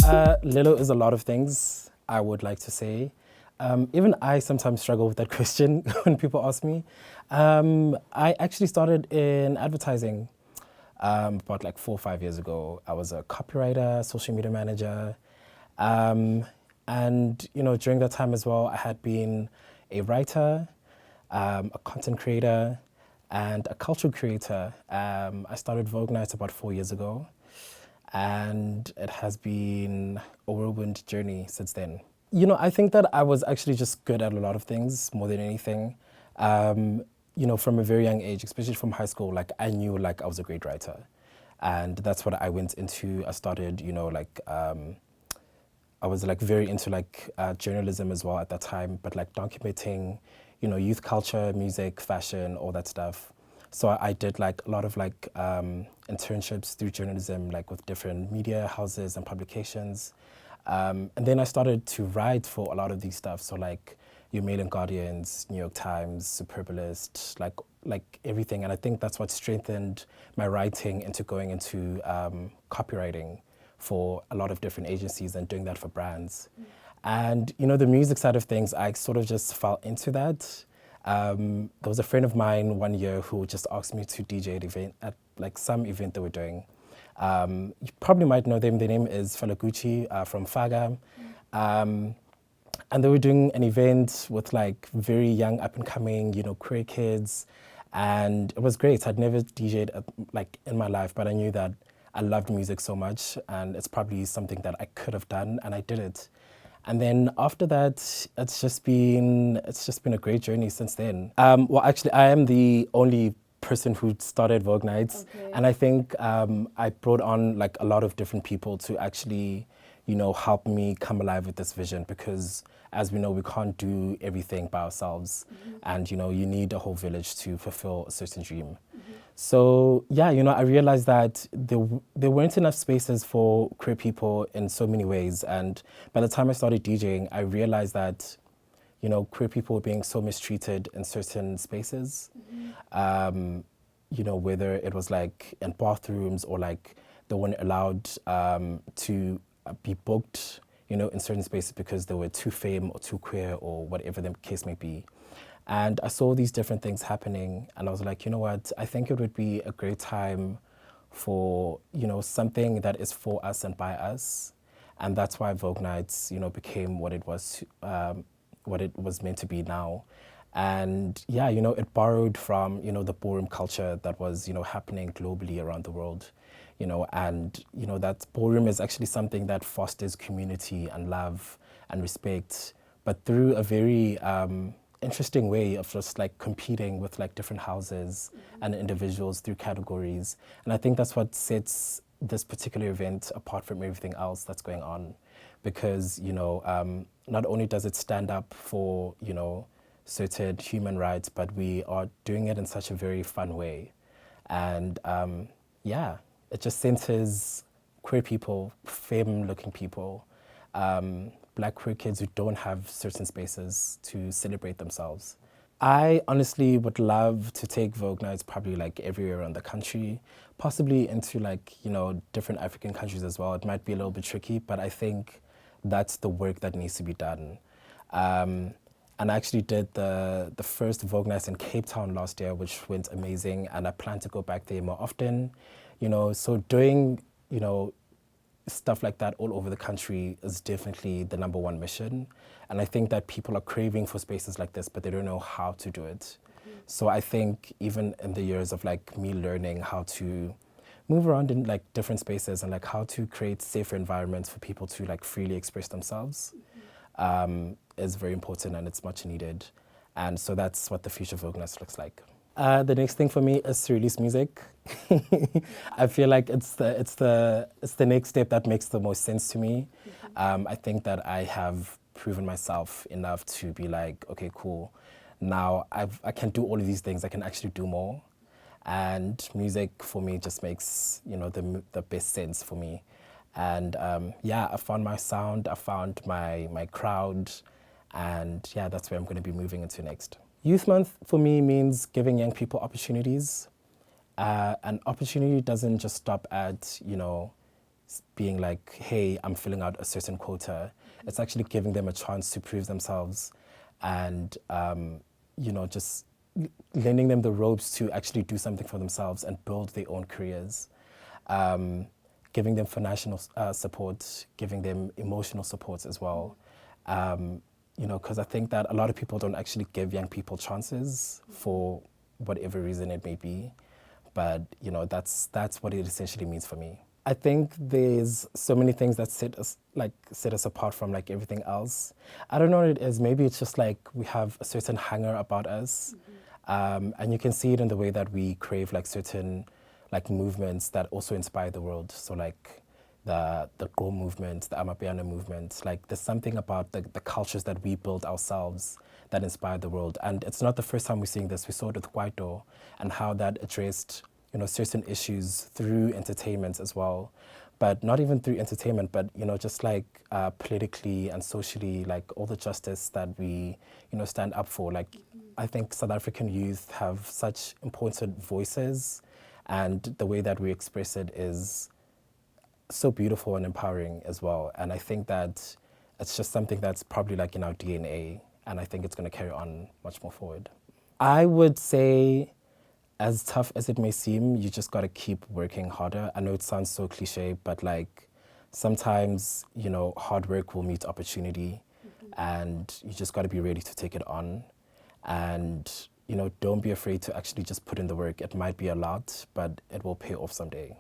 Lelo is a lot of things, I would like to say. Even I sometimes struggle with that question when people ask me. I actually started in advertising about like 4 or 5 years ago. I was a copywriter, social media manager. And, during that time as well, I had been a writer, a content creator, and a cultural creator. I started Vogue Nights about 4 years ago, and it has been a whirlwind journey since then. I think that I was actually just good at a lot of things more than anything. From a very young age, especially from high school, like I knew like I was a great writer, and that's what I went into. I started, I was like very into like journalism as well at that time, but like documenting, youth culture, music, fashion, all that stuff. So I did like a lot of like internships through journalism, like with different media houses and publications. And then I started to write for a lot of these stuff. So like your Mail and Guardians, New York Times, Superbalist, like everything. And I think that's what strengthened my writing into going into copywriting for a lot of different agencies and doing that for brands. And, the music side of things, I sort of just fell into that. There was a friend of mine one year who just asked me to DJ at like some event they were doing. You probably might know them. Their name is Felaguchi from Faga. And they were doing an event with like very young up and coming, queer kids. And it was great. I'd never DJ'd like in my life, but I knew that I loved music so much and it's probably something that I could have done, and I did it. And then after that, it's just been a great journey since then. Well, actually, I am the only person who started Vogue Nights, and I think I brought on like a lot of different people to actually, help me come alive with this vision, because as we know, we can't do everything by ourselves, and you need a whole village to fulfill a certain dream. So yeah, I realized that there weren't enough spaces for queer people in so many ways. And by the time I started DJing, I realized that, queer people were being so mistreated in certain spaces. Whether it was like in bathrooms or like they weren't allowed to be booked, in certain spaces because they were too femme or too queer or whatever the case may be. And I saw these different things happening, and I was like, you know what, I think it would be a great time for, something that is for us and by us. And that's why Vogue Nights, became what it was meant to be now. And yeah, it borrowed from, the ballroom culture that was, happening globally around the world, and, that ballroom is actually something that fosters community and love and respect, but through a very, interesting way of just like competing with like different houses and individuals through categories. And I think that's what sets this particular event apart from everything else that's going on, because not only does it stand up for certain human rights, but we are doing it in such a very fun way. And yeah, it just centers queer people, femme looking people, Black queer kids who don't have certain spaces to celebrate themselves. I honestly would love to take Vogue Nights probably like everywhere around the country, possibly into like, different African countries as well. It might be a little bit tricky, but I think that's the work that needs to be done. And I actually did the first Vogue Nights in Cape Town last year, which went amazing, and I plan to go back there more often. So doing, stuff like that all over the country is definitely the number one mission. And I think that people are craving for spaces like this, but they don't know how to do it. So I think even in the years of like me learning how to move around in like different spaces and like how to create safer environments for people to like freely express themselves is very important, and it's much needed. And so that's what the future of Vogue Nights looks like. The next thing for me is to release music. I feel like it's the next step that makes the most sense to me. I think that I have proven myself enough to be like, okay, cool. Now I can do all of these things. I can actually do more, and music for me just makes the best sense for me. And yeah, I found my sound. I found my crowd, and yeah, that's where I'm going to be moving into next. Youth Month for me means giving young people opportunities. And opportunity doesn't just stop at, being like, hey, I'm filling out a certain quota. It's actually giving them a chance to prove themselves and, just lending them the ropes to actually do something for themselves and build their own careers. Giving them financial support, giving them emotional support as well. Because I think that a lot of people don't actually give young people chances for whatever reason it may be. But, that's what it essentially means for me. I think there's so many things that set us apart from like everything else. I don't know what it is. Maybe it's just like we have a certain hunger about us. And you can see it in the way that we crave like certain like movements that also inspire the world. So like the Go movement, the Amapiano movement, like there's something about the cultures that we build ourselves that inspire the world. And it's not the first time we're seeing this. We saw it with Kwaito and how that addressed, certain issues through entertainment as well. But not even through entertainment, but, just like politically and socially, like all the justice that we, stand up for. Like, I think South African youth have such important voices, and the way that we express it is so beautiful and empowering as well. And I think that it's just something that's probably like in our DNA, and I think it's going to carry on much more forward. I would say, as tough as it may seem, you just got to keep working harder. I know it sounds so cliche, but like sometimes, hard work will meet opportunity, and you just got to be ready to take it on. And, don't be afraid to actually just put in the work. It might be a lot, but it will pay off someday.